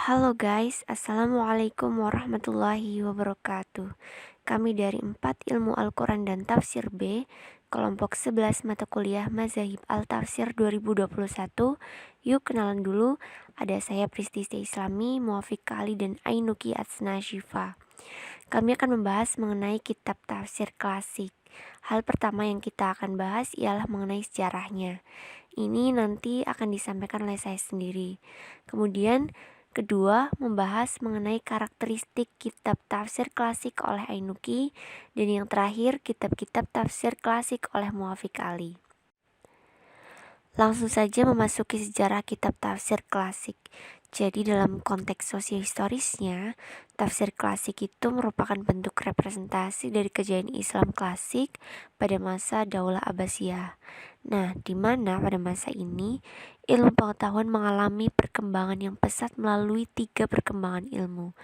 Halo guys, Assalamualaikum warahmatullahi wabarakatuh. Kami dari 4 Ilmu Al-Quran dan Tafsir B, kelompok 11 mata kuliah Mazahib Al-Tafsir 2021. Yuk kenalan dulu, ada saya Pristisya Islami, Muafiq Kali dan Ainuki Atsna Syifa. Kami akan membahas mengenai kitab tafsir klasik. Hal pertama yang kita akan bahas ialah mengenai sejarahnya. Ini nanti akan disampaikan oleh saya sendiri. Kemudian kedua, membahas mengenai karakteristik kitab tafsir klasik oleh Ainuki. Dan yang terakhir, kitab-kitab tafsir klasik oleh Muafiq Ali. Langsung saja memasuki sejarah kitab tafsir klasik. Jadi dalam konteks sosiohistorisnya, tafsir klasik itu merupakan bentuk representasi dari kejayaan Islam klasik pada masa Daulah Abbasiyah. Nah, di mana pada masa ini ilmu pengetahuan mengalami perkembangan yang pesat melalui 3 perkembangan ilmu,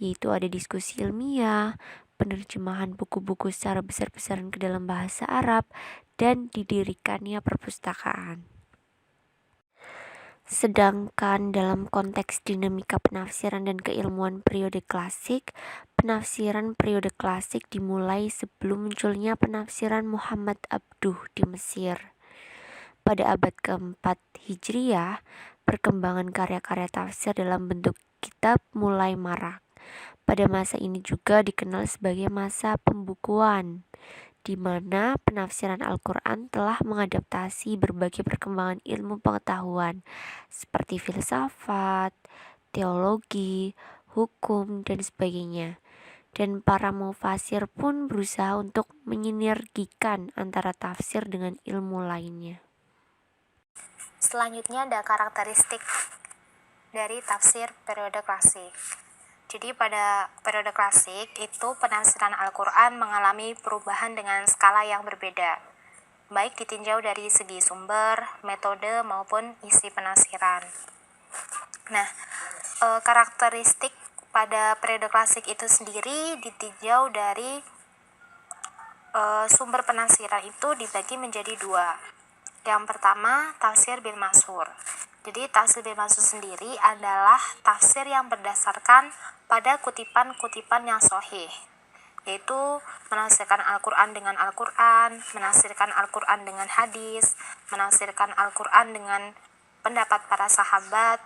yaitu ada diskusi ilmiah, penerjemahan buku-buku secara besar-besaran ke dalam bahasa Arab, dan didirikannya perpustakaan. Sedangkan dalam konteks dinamika penafsiran dan keilmuan periode klasik, penafsiran periode klasik dimulai sebelum munculnya penafsiran Muhammad Abduh di Mesir. Pada abad keempat Hijriyah, perkembangan karya-karya tafsir dalam bentuk kitab mulai marak. Pada masa ini juga dikenal sebagai masa pembukuan, di mana penafsiran Al-Quran telah mengadaptasi berbagai perkembangan ilmu pengetahuan seperti filsafat, teologi, hukum, dan sebagainya. Dan para mufasir pun berusaha untuk menyinergikan antara tafsir dengan ilmu lainnya. Selanjutnya ada karakteristik dari tafsir periode klasik. Jadi pada periode klasik itu penafsiran Al-Quran mengalami perubahan dengan skala yang berbeda, baik ditinjau dari segi sumber, metode, maupun isi penafsiran. Nah, karakteristik pada periode klasik itu sendiri ditinjau dari sumber penafsiran itu dibagi menjadi 2. Yang pertama, tafsir bil masyhur. Jadi tafsir bil masyhur sendiri adalah tafsir yang berdasarkan pada kutipan-kutipan yang sahih, yaitu menafsirkan Al-Quran dengan Al-Quran, menafsirkan Al-Quran dengan hadis, menafsirkan Al-Quran dengan pendapat para sahabat,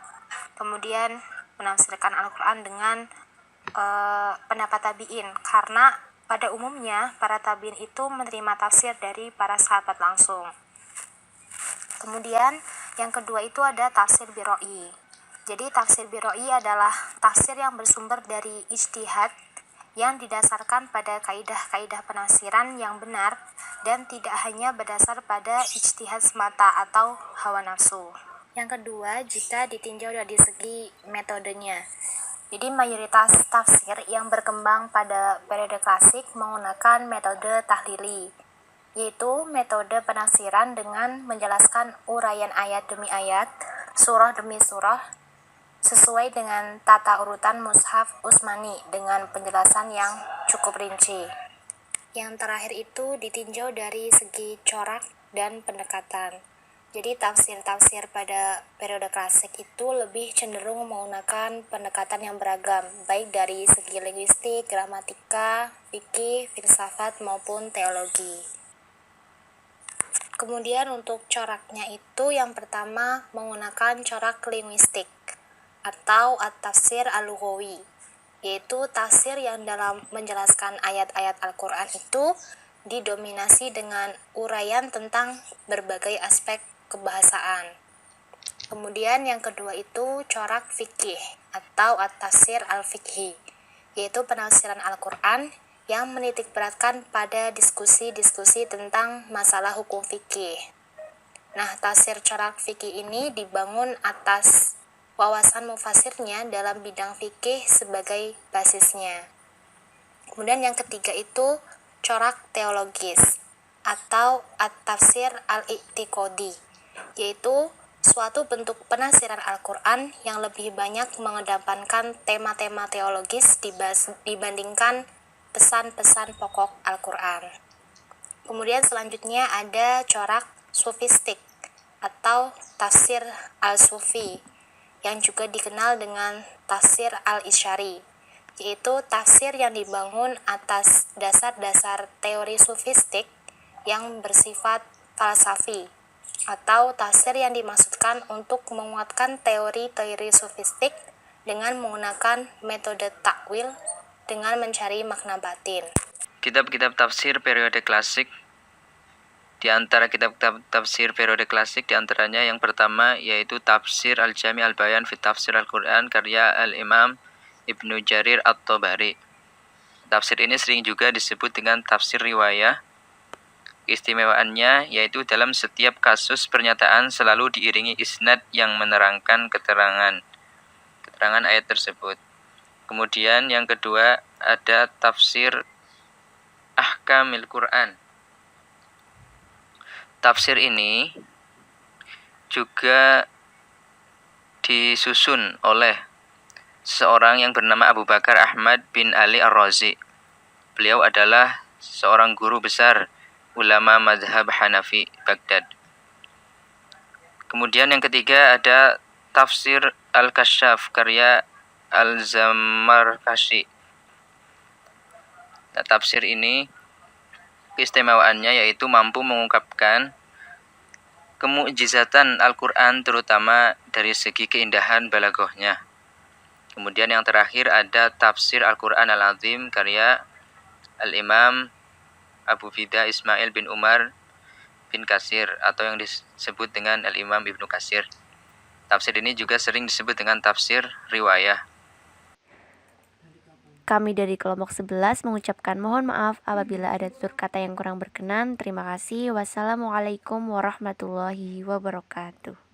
kemudian menafsirkan Al-Quran dengan pendapat tabi'in, karena pada umumnya para tabi'in itu menerima tafsir dari para sahabat langsung. Kemudian yang kedua itu ada tafsir biroi. Jadi tafsir biroi adalah tafsir yang bersumber dari ijtihad yang didasarkan pada kaidah-kaidah penafsiran yang benar dan tidak hanya berdasar pada ijtihad semata atau hawa nafsu. Yang kedua, jika ditinjau dari segi metodenya. Jadi mayoritas tafsir yang berkembang pada periode klasik menggunakan metode tahlili, yaitu metode penafsiran dengan menjelaskan uraian ayat demi ayat, surah demi surah, sesuai dengan tata urutan mushaf Utsmani dengan penjelasan yang cukup rinci. Yang terakhir itu ditinjau dari segi corak dan pendekatan. Jadi tafsir-tafsir pada periode klasik itu lebih cenderung menggunakan pendekatan yang beragam, baik dari segi linguistik, gramatika, fikih, filsafat maupun teologi. Kemudian untuk coraknya itu yang pertama menggunakan corak linguistik atau at-tafsir al-lughawi, yaitu tafsir yang dalam menjelaskan ayat-ayat Al-Quran itu didominasi dengan uraian tentang berbagai aspek kebahasaan. Kemudian yang kedua itu corak fikih atau at-tafsir al-fikhi, yaitu penafsiran Al-Quran yang menitikberatkan pada diskusi-diskusi tentang masalah hukum fikih. Nah, tafsir corak fikih ini dibangun atas wawasan mufasirnya dalam bidang fikih sebagai basisnya. Kemudian yang ketiga itu corak teologis atau at-tafsir al-i'tiqadi, yaitu suatu bentuk penafsiran Al-Quran yang lebih banyak mengedepankan tema-tema teologis dibandingkan pesan-pesan pokok Al-Quran. Kemudian selanjutnya ada corak sufistik atau tafsir al-sufi, yang juga dikenal dengan tafsir al-Isyari, yaitu tafsir yang dibangun atas dasar-dasar teori sufistik yang bersifat falsafi, atau tafsir yang dimaksudkan untuk menguatkan teori-teori sufistik dengan menggunakan metode takwil dengan mencari makna batin. Kitab-kitab tafsir periode klasik. Di antara kitab-kitab tafsir periode klasik diantaranya yang pertama yaitu Tafsir Al-Jami' Al-Bayan fi Tafsir Al-Quran karya Al-Imam Ibnu Jarir At-Tabari. Tafsir ini sering juga disebut dengan tafsir riwayah. Keistimewaannya yaitu dalam setiap kasus pernyataan selalu diiringi isnad yang menerangkan keterangan ayat tersebut. Kemudian yang kedua ada Tafsir Ahkamil Quran. Tafsir ini juga disusun oleh seorang yang bernama Abu Bakar Ahmad bin Ali Ar-Razi. Beliau adalah seorang guru besar ulama mazhab Hanafi Baghdad. Kemudian yang ketiga ada Tafsir Al-Kashaf karya Al-Zamarkashi. Nah, tafsir ini keistimewaannya yaitu mampu mengungkapkan kemukjizatan Al-Quran terutama dari segi keindahan balaghahnya. Kemudian yang terakhir ada Tafsir Al-Quran Al-Azim karya Al-Imam Abu Fida Ismail bin Umar bin Katsir atau yang disebut dengan Al-Imam Ibnu Katsir. Tafsir ini juga sering disebut dengan tafsir riwayah. Kami dari kelompok 11 mengucapkan mohon maaf apabila ada tutur kata yang kurang berkenan. Terima kasih. Wassalamualaikum warahmatullahi wabarakatuh.